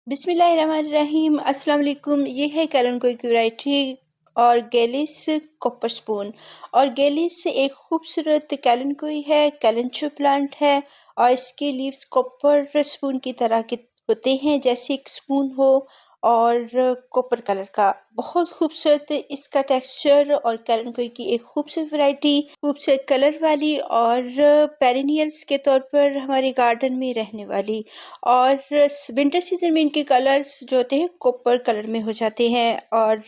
बिस्मिल्लाहिर्रहमानिर्रहीम अस्सलाम वालेकुम। ये है कैलनकोई की वैरायटी और गेलिस कॉपर स्पून। और गेलिस एक खूबसूरत कैलनकोई है, कैलनचो प्लांट है और इसके लीव्स कॉपर स्पून की तरह के होते हैं, जैसे एक स्पून हो और कॉपर कलर का। बहुत खूबसूरत इसका टेक्सचर और कैलनकोई की एक खूबसूरत वैरायटी, खूबसूरत कलर वाली और पेरिनियल्स के तौर पर हमारे गार्डन में रहने वाली। और विंटर सीजन में इनके कलर्स जो होते हैं कॉपर कलर में हो जाते हैं और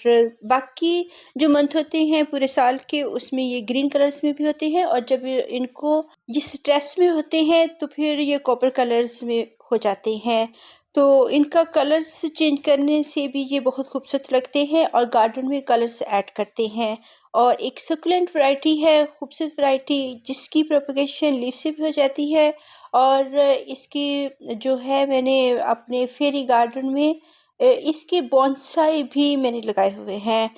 बाकी जो मंथ होते हैं पूरे साल के उसमें ये ग्रीन कलर्स में भी होते हैं, और जब इनको ये स्ट्रेस में होते हैं तो फिर ये कॉपर कलर्स में हो जाते हैं। तो इनका कलर्स चेंज करने से भी ये बहुत खूबसूरत लगते हैं और गार्डन में कलर्स ऐड करते हैं। और एक सक्लेंट वैरायटी है, खूबसूरत वैरायटी, जिसकी प्रोपगेशन लीफ से भी हो जाती है। और इसकी जो है मैंने अपने फेरी गार्डन में इसके बोनसाई भी मैंने लगाए हुए हैं।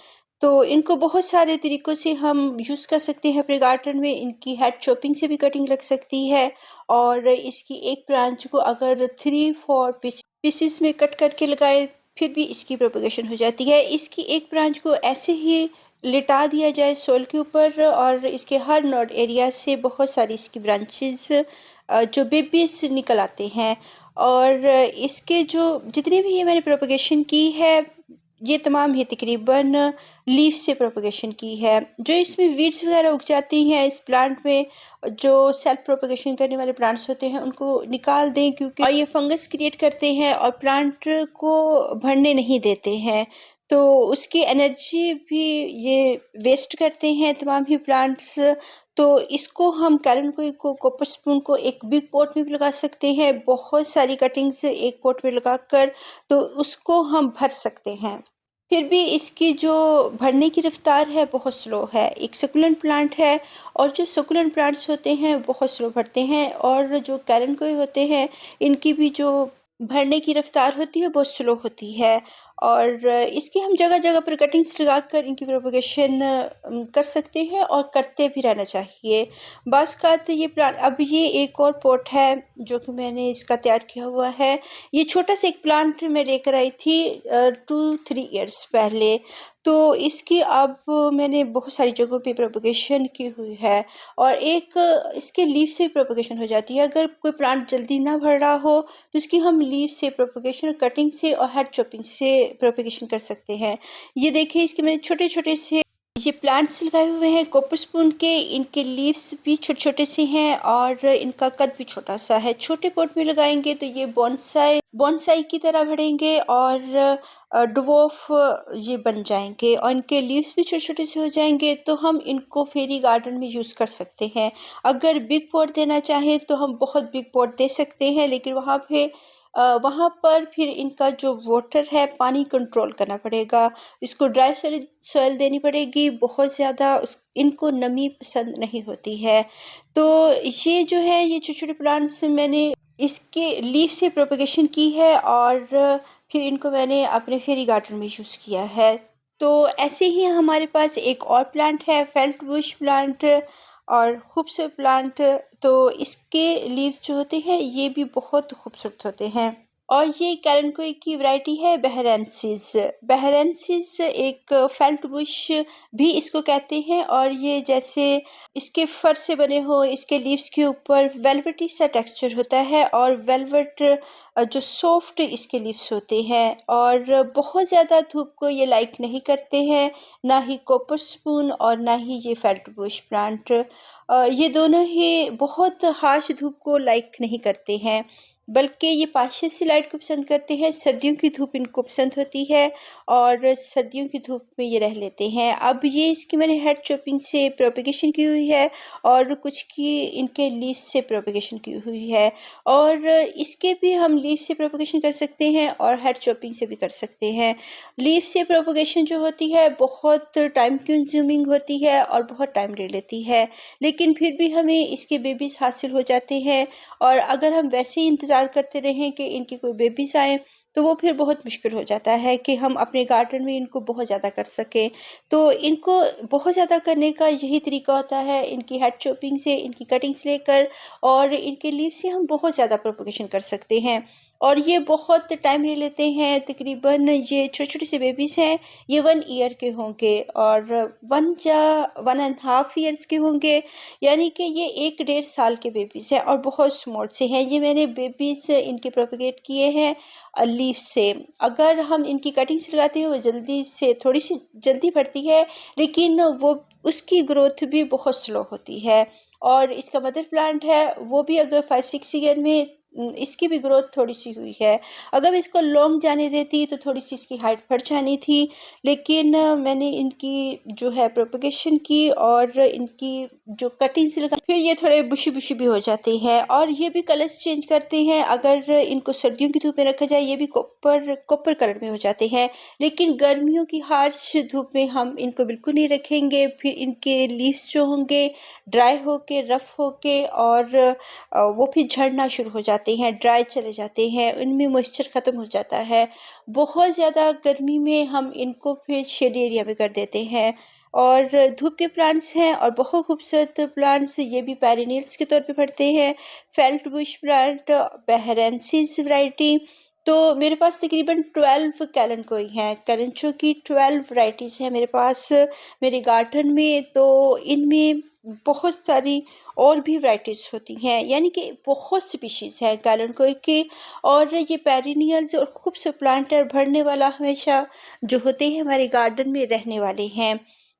तो इनको बहुत सारे तरीक़ों से हम यूज़ कर सकते हैं अपने गार्डन में। इनकी हेड चॉपिंग से भी कटिंग लग सकती है और इसकी एक ब्रांच को अगर 3-4 पीसेस में कट करके लगाए फिर भी इसकी प्रोपगेशन हो जाती है। इसकी एक ब्रांच को ऐसे ही लिटा दिया जाए सोइल के ऊपर और इसके हर नोड एरिया से बहुत सारी इसकी ब्रांचेस जो बेबीज निकल आते हैं। और इसके जो जितने भी ये मैंने प्रोपगेशन की है ये तमाम ही तकरीबन लीफ से प्रोपगेशन की है। जो इसमें वीड्स वगैरह उग जाती हैं इस प्लांट में, जो सेल्फ प्रोपगेशन करने वाले प्लांट्स होते हैं उनको निकाल दें, क्योंकि और ये फंगस क्रिएट करते हैं और प्लांट को बढ़ने नहीं देते हैं। तो उसकी एनर्जी भी ये वेस्ट करते हैं तमाम ही प्लांट्स। तो इसको हम कैलनकोई को कॉपर स्पून को एक बिग पॉट में भी लगा सकते हैं, बहुत सारी कटिंग्स एक पॉट में लगाकर तो उसको हम भर सकते हैं। फिर भी इसकी जो बढ़ने की रफ्तार है बहुत स्लो है। एक सकुलेंट प्लांट है और जो सकुलेंट प्लांट्स होते हैं बहुत स्लो बढ़ते हैं, और जो कैलनकोई होते हैं इनकी भी जो बढ़ने की रफ्तार होती है बहुत स्लो होती है। और इसकी हम जगह जगह पर कटिंग्स लगाकर इनकी प्रोपगेशन कर सकते हैं और करते भी रहना चाहिए। बाज़ औक़ात ये प्लांट, अब ये एक और पॉट है जो कि मैंने इसका तैयार किया हुआ है। ये छोटा सा एक प्लांट मैं लेकर आई थी 2-3 ईयर्स पहले। तो इसकी अब मैंने बहुत सारी जगहों पे प्रोपगेशन की हुई है और एक इसके लीफ से प्रोपगेशन हो जाती है। अगर कोई प्लांट जल्दी ना बढ़ रहा हो तो इसकी हम लीफ से प्रोपगेशन, कटिंग से और हेड चॉपिंग से प्रोपगेशन कर सकते हैं। ये देखिए इसके मैंने छोटे छोटे से ये प्लांट्स लगाए हुए हैं कॉपर स्पून के। इनके लीव्स भी छोटे छोटे से हैं और इनका कद भी छोटा सा है। छोटे पॉट में लगाएंगे तो ये बोनसाई बोनसाई की तरह बढ़ेंगे और डवार्फ ये बन जाएंगे और इनके लीव्स भी छोटे छोटे से हो जाएंगे। तो हम इनको फेरी गार्डन में यूज़ कर सकते हैं। अगर बिग पॉट देना चाहें तो हम बहुत बिग पॉट दे सकते हैं, लेकिन वहाँ पर फिर इनका जो वाटर है पानी कंट्रोल करना पड़ेगा। इसको ड्राई सॉइल सॉइल देनी पड़ेगी बहुत ज़्यादा, उस इनको नमी पसंद नहीं होती है। तो ये जो है ये छोटे-छोटे प्लांट्स मैंने इसके लीफ से प्रोपगेशन की है और फिर इनको मैंने अपने फेरी गार्डन में यूज़ किया है। तो ऐसे ही हमारे पास एक और प्लांट है फेल्ट बुश प्लांट और खूबसूरत प्लांट। तो इसके लीव्स जो होते हैं ये भी बहुत खूबसूरत होते हैं। और ये कैलनकोई की वैरायटी है बहरेंसिस। बहरेंसिस एक फेल्ट बुश भी इसको कहते हैं और ये जैसे इसके फर से बने हो, इसके लीव्स के ऊपर वेलवेटी सा टेक्सचर होता है और वेलवेट जो सॉफ्ट इसके लीव्स होते हैं और बहुत ज़्यादा धूप को ये लाइक नहीं करते हैं, ना ही कॉपर स्पून और ना ही ये फेल्ट बुश प्लांट। ये दोनों ही बहुत हार्श धूप को लाइक नहीं करते हैं, बल्कि ये पार्शियल लाइट को पसंद करते हैं। सर्दियों की धूप इनको पसंद होती है और सर्दियों की धूप में ये रह लेते हैं। अब ये इसकी मैंने हेड चॉपिंग से प्रोपगेशन की हुई है और कुछ की इनके लीफ से प्रोपगेशन की हुई है, और इसके भी हम लीफ से प्रोपगेशन कर सकते हैं और हेड चॉपिंग से भी कर सकते हैं। लीफ से प्रोपगेशन जो होती है बहुत टाइम कंज्यूमिंग होती है और बहुत टाइम ले लेती है, लेकिन फिर भी हमें इसके बेबीज़ हासिल हो जाते हैं। और अगर हम वैसे ही इंतज़ार करते रहें कि इनकी कोई बेबीज़ आएँ तो वो फिर बहुत मुश्किल हो जाता है कि हम अपने गार्डन में इनको बहुत ज़्यादा कर सकें। तो इनको बहुत ज़्यादा करने का यही तरीका होता है, इनकी हेड चॉपिंग से, इनकी कटिंग्स लेकर और इनके लीव से हम बहुत ज़्यादा प्रोपगेशन कर सकते हैं। और ये बहुत टाइम ले लेते हैं। तकरीबन ये छोटे-छोटे से बेबीज़ हैं, ये 1 ईयर के होंगे और 1 एंड हाफ ईयर्स के होंगे, यानी कि ये 1 डेढ़ साल के बेबीज़ हैं और बहुत स्मॉल से हैं। ये मैंने बेबीज़ इनके प्रोपेगेट किए हैं लीफ से। अगर हम इनकी कटिंग्स लगाते हैं वो जल्दी से थोड़ी-सी जल्दी बढ़ती है, लेकिन वो उसकी ग्रोथ भी बहुत स्लो होती है। और इसका मदर प्लांट है वो भी अगर 5-6 ईयर में इसकी भी ग्रोथ थोड़ी-सी हुई है। अगर मैं इसको लॉन्ग जाने देती तो थोड़ी-सी इसकी हाइट बढ़ जानी थी, लेकिन मैंने इनकी जो है प्रोपेगेशन की और इनकी जो कटिंग्स लगा, फिर ये थोड़े बुशी-बुशी भी हो जाते हैं और ये भी कलर्स चेंज करते हैं। अगर इनको सर्दियों की धूप में रखा जाए ये भी कॉपर कॉपर कलर में हो जाते हैं, लेकिन गर्मियों की हार्श धूप में हम इनको बिल्कुल नहीं रखेंगे। फिर इनके लीव्स जो होंगे ड्राई होके, रफ होके और वो फिर झड़ना शुरू हो जाते हैं, ड्राई चले जाते हैं, उनमें मॉइस्चर ख़त्म हो जाता है। बहुत ज़्यादा गर्मी में हम इनको फिर शेड एरिया में कर देते हैं। और धूप के प्लांट्स हैं और बहुत खूबसूरत प्लांट्स, ये भी पेरिनियल्स के तौर पे बढ़ते हैं। फेल्ट बुश प्लांट बहरेंसिस वैरायटी, तो मेरे पास तकरीबन 12 कैलेंडोई हैं। कैलेंचो की 12 वैरायटीज़ हैं मेरे पास मेरे गार्डन में। तो इनमें बहुत सारी और भी वैराइटीज़ होती हैं, यानी कि बहुत स्पीशीज़ हैं कैलेंडोई के। और ये पेरिनियल्स और खूबसूरत प्लांट है, बढ़ने वाला हमेशा जो होते हैं हमारे गार्डन में रहने वाले हैं।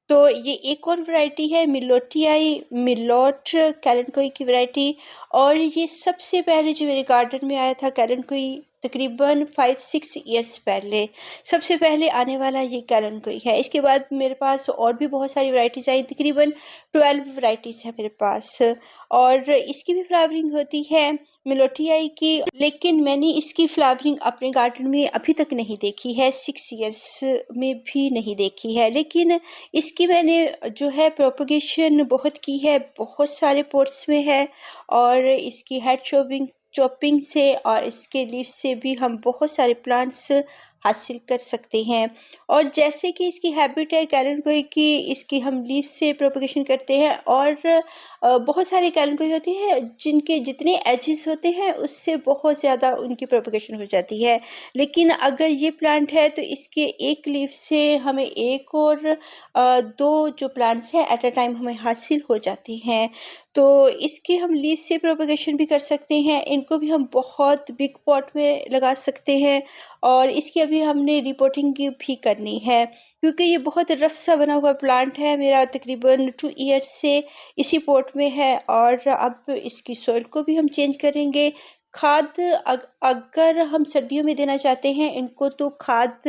तो ये एक और वैरायटी है मिलोटियाई मिलोट कैलेंडोई की वैरायटी। और ये सबसे पहले जो मेरे गार्डन में आया था कैलेंडोई तकरीबन 5-6 ईयर्स पहले, सबसे पहले आने वाला ये कैलेंडोई है। इसके बाद मेरे पास और भी बहुत सारी वैराइटीज़ आई, तकरीबन 12 वैराइटीज़ है मेरे पास। और इसकी भी फ्लावरिंग होती है मिलोटियाई की, लेकिन मैंने इसकी फ्लावरिंग अपने गार्डन में अभी तक नहीं देखी है, 6 ईयर्स में भी नहीं देखी है। लेकिन इसकी मैंने जो है प्रोपगेशन बहुत की है, बहुत सारे पॉट्स में है। और इसकी हेड चॉपिंग चॉपिंग से और इसके लीफ से भी हम बहुत सारे प्लांट्स हासिल कर सकते हैं। और जैसे कि इसकी हैबिट है कैलेंडोई की, इसकी हम लीफ से प्रोपगेशन करते हैं। और बहुत सारे कैलेंडोई होती हैं जिनके जितने एजेस होते हैं उससे बहुत ज़्यादा उनकी प्रोपगेशन हो जाती है, लेकिन अगर ये प्लांट है तो इसके एक लीफ से हमें एक और 2 जो प्लांट्स हैं एट अ टाइम हमें हासिल हो जाती हैं। तो इसके हम लीफ से प्रोपगेशन भी कर सकते हैं, इनको भी हम बहुत बिग पॉट में लगा सकते हैं। और इसकी अभी हमने रिपोर्टिंग की भी करनी है, क्योंकि ये बहुत रफ सा बना हुआ प्लांट है मेरा, तकरीबन 2 ईयर्स से इसी पॉट में है। और अब इसकी सॉइल को भी हम चेंज करेंगे। खाद अगर हम सर्दियों में देना चाहते हैं इनको, तो खाद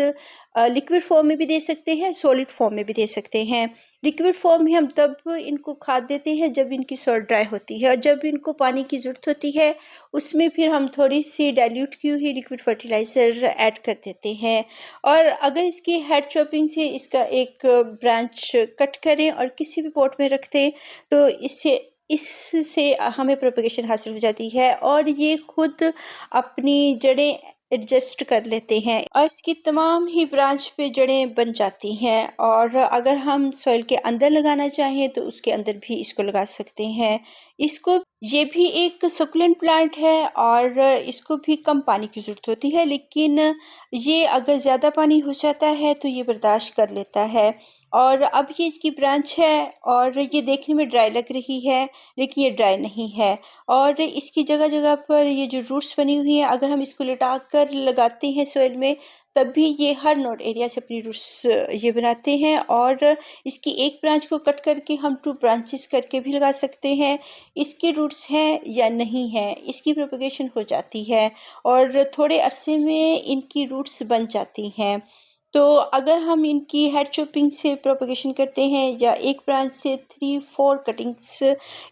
लिक्विड फॉर्म में भी दे सकते हैं, सॉलिड फॉर्म में भी दे सकते हैं। लिक्विड फॉर्म में हम तब इनको खाद देते हैं जब इनकी सॉइल ड्राई होती है, और जब इनको पानी की ज़रूरत होती है उसमें फिर हम थोड़ी सी डाइल्यूट की हुई लिक्विड फर्टिलाइज़र ऐड कर देते हैं। और अगर इसकी हेड चॉपिंग से इसका एक ब्रांच कट करें और किसी भी पॉट में रख दें, तो इससे हमें प्रोपगेशन हासिल हो जाती है और ये खुद अपनी जड़ें एडजस्ट कर लेते हैं और इसकी तमाम ही ब्रांच पे जड़ें बन जाती हैं। और अगर हम सॉइल के अंदर लगाना चाहें तो उसके अंदर भी इसको लगा सकते हैं। इसको ये भी एक सकुलेंट प्लांट है और इसको भी कम पानी की ज़रूरत होती है, लेकिन ये अगर ज़्यादा पानी हो जाता है तो ये बर्दाश्त कर लेता है। और अब ये इसकी ब्रांच है और ये देखने में ड्राई लग रही है, लेकिन ये ड्राई नहीं है। और इसकी जगह जगह पर ये जो रूट्स बनी हुई हैं, अगर हम इसको लिटा कर लगाते हैं सॉइल में, तब भी ये हर नोड एरिया से अपनी रूट्स ये बनाते हैं। और इसकी एक ब्रांच को कट करके हम 2 ब्रांचेस करके भी लगा सकते हैं। इसके रूट्स हैं या नहीं है, इसकी प्रोपगेशन हो जाती है और थोड़े अरसे में इनकी रूट्स बन जाती हैं। तो अगर हम इनकी हेड चॉपिंग से प्रोपगेशन करते हैं या एक ब्रांच से 3-4 कटिंग्स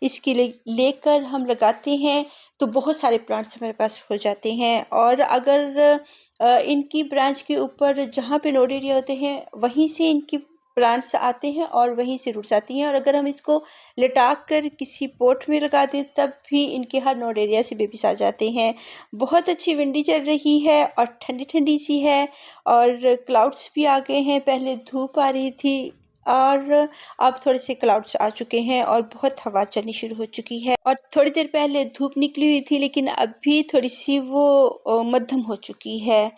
इसकी लेकर हम लगाते हैं, तो बहुत सारे प्लांट्स हमारे पास हो जाते हैं। और अगर इनकी ब्रांच के ऊपर जहाँ पे नोड एरिया होते हैं वहीं से इनकी प्लांट्स आते हैं और वहीं से रूट्स आती हैं। और अगर हम इसको लटा कर किसी पॉट में लगा दें तब भी इनके हर नोड एरिया से बेबीज आ जाते हैं। बहुत अच्छी विंडी चल रही है और ठंडी ठंडी सी है और क्लाउड्स भी आ गए हैं। पहले धूप आ रही थी, और अब थोड़े से क्लाउड्स आ चुके हैं और बहुत हवा चलनी शुरू हो चुकी है और थोड़ी देर पहले धूप निकली हुई थी, लेकिन अभी थोड़ी-सी वो मध्यम हो चुकी है।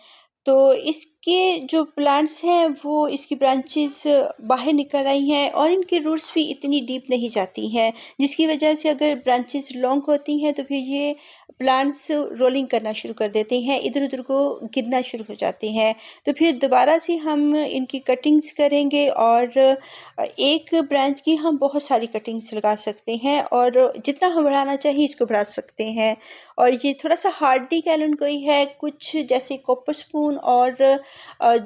तो इसके जो प्लांट्स हैं वो इसकी ब्रांचेज़ बाहर निकल आई हैं और इनकी रूट्स भी इतनी डीप नहीं जाती हैं, जिसकी वजह से अगर ब्रांचेज़ लॉन्ग होती हैं तो फिर ये प्लांट्स रोलिंग करना शुरू कर देते हैं, इधर-उधर को गिरना शुरू हो जाते हैं। तो फिर दोबारा से हम इनकी कटिंग्स करेंगे और एक ब्रांच की हम बहुत सारी कटिंग्स लगा सकते हैं और जितना हम बढ़ाना चाहिए इसको बढ़ा सकते हैं। और ये थोड़ा-सा हार्डी कैलन कोई है, कुछ जैसे कॉपर स्पून और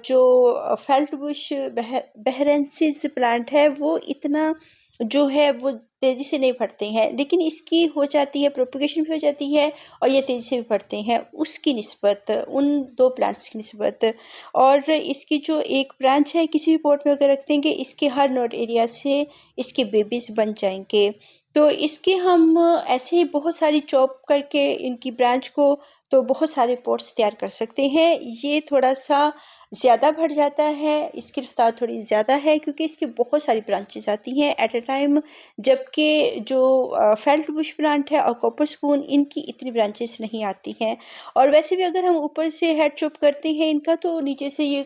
जो फेल्ट बुश बहरेंसिस प्लांट है वो इतना जो है वो तेज़ी से नहीं बढ़ते हैं, लेकिन इसकी हो जाती है प्रोपगेशन भी हो जाती है और ये तेज़ी से भी बढ़ते हैं उसकी निस्बत, उन 2 प्लांट्स की निस्बत। और इसकी जो एक ब्रांच है किसी भी पॉट में अगर रख देंगे, इसके हर नोड एरिया से इसके बेबीज़ बन जाएँगे। तो इसके हम ऐसे ही बहुत सारी चॉप करके इनकी ब्रांच को तो बहुत सारे पॉट्स तैयार कर सकते हैं। ये थोड़ा-सा ज़्यादा बढ़ जाता है, इसकी रफ़्तार थोड़ी ज़्यादा है क्योंकि इसकी बहुत सारी ब्रांचेज़ आती हैं एट अ टाइम, जबकि जो फेल्ट बुश प्लांट है और कॉपर स्पून इनकी इतनी ब्रांचेज़ नहीं आती हैं। और वैसे भी अगर हम ऊपर से हेड चॉप करते हैं इनका तो नीचे से ये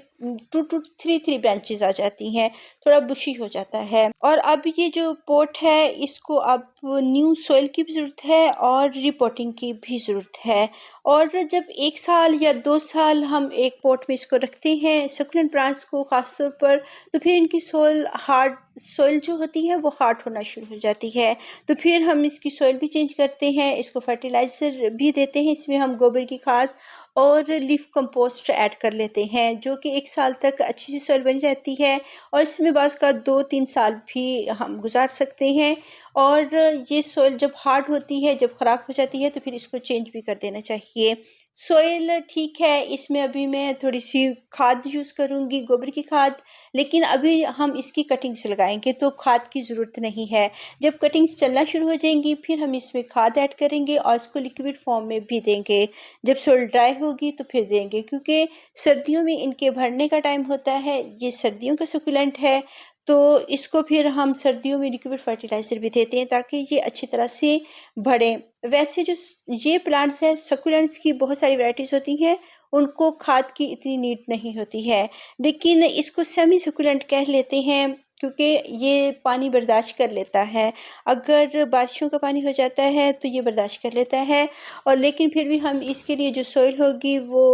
2 3 ब्रांचेज़ आ जाती हैं, थोड़ा बुशी हो जाता है। और अब ये जो पॉट है इसको अब न्यू सॉइल की भी ज़रूरत है और रिपोर्टिंग की भी ज़रूरत है। और जब 1 साल या 2 साल हम एक पॉट में इसको रखते हैं सक्यूलेंट प्लांट्स को ख़ास तौर पर, तो फिर इनकी सॉइल जो होती है वो हार्ड होना शुरू हो जाती है। तो फिर हम इसकी सॉइल भी चेंज करते हैं, इसको फर्टिलाइज़र भी देते हैं, इसमें हम गोबर की खाद और लीफ कंपोस्ट ऐड कर लेते हैं, जो कि 1 साल तक अच्छी सी सॉइल बनी रहती है और इसमें बाज़ का 2-3 साल भी हम गुज़ार सकते हैं। और ये सॉइल जब हार्ड होती है, जब ख़राब हो जाती है तो फिर इसको चेंज भी कर देना चाहिए। सॉइल ठीक है, इसमें अभी मैं थोड़ी-सी खाद यूज़ करूँगी, गोबर की खाद, लेकिन अभी हम इसकी कटिंग्स लगाएँगे तो खाद की ज़रूरत नहीं है। जब कटिंग्स चलना शुरू हो जाएँगी फिर हम इसमें खाद ऐड करेंगे और इसको लिक्विड फॉर्म में भी देंगे। जब सॉइल ड्राई होगी तो फिर देंगे, क्योंकि सर्दियों में इनके भरने का टाइम होता है, ये सर्दियों का सक्यूलेंट है, तो इसको फिर हम सर्दियों में लिक्विड फर्टिलाइज़र भी देते हैं ताकि ये अच्छी तरह से बढ़ें। वैसे जो ये प्लांट्स हैं सक्यूलेंट्स की बहुत सारी वैराइटीज़ होती हैं, उनको खाद की इतनी नीड नहीं होती है, लेकिन इसको सेमी सक्यूलेंट कह लेते हैं क्योंकि ये पानी बर्दाश्त कर लेता है। अगर बारिशों का पानी हो जाता है तो ये बर्दाश्त कर लेता है, और लेकिन फिर भी हम इसके लिए जो सॉइल होगी वो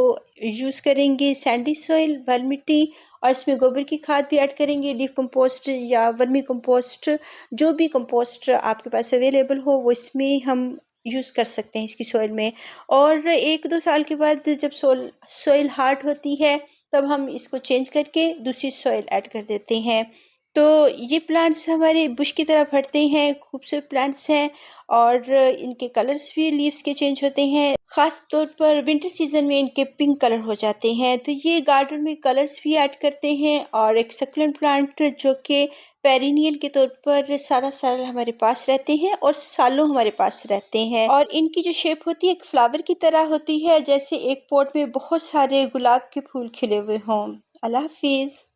यूज़ करेंगे सैंडी सॉइल, बल मिट्टी, और इसमें गोबर की खाद भी ऐड करेंगे, लीफ कंपोस्ट या वर्मी कंपोस्ट, जो भी कंपोस्ट आपके पास अवेलेबल हो वो इसमें हम यूज़ कर सकते हैं इसकी सॉइल में। और 1-2 साल के बाद जब सॉइल हार्ड होती है तब हम इसको चेंज करके दूसरी सॉइल ऐड कर देते हैं। तो ये प्लांट्स हमारे बुश की तरह फटते हैं, खूबसूरत प्लांट्स हैं और इनके कलर्स भी लीव्स के चेंज होते हैं। ख़ास तौर पर विंटर सीज़न में इनके पिंक कलर हो जाते हैं, तो ये गार्डन में कलर्स भी ऐड करते हैं। और एक सक्यूलेंट प्लांट जो कि पेरिनियल के तौर पर सारा साल हमारे पास रहते हैं और सालों हमारे पास रहते हैं, और इनकी जो शेप होती है एक फ्लावर की तरह होती है, जैसे एक पॉट में बहुत सारे गुलाब के फूल खिले हुए हों। अल्लाह हाफ़िज़।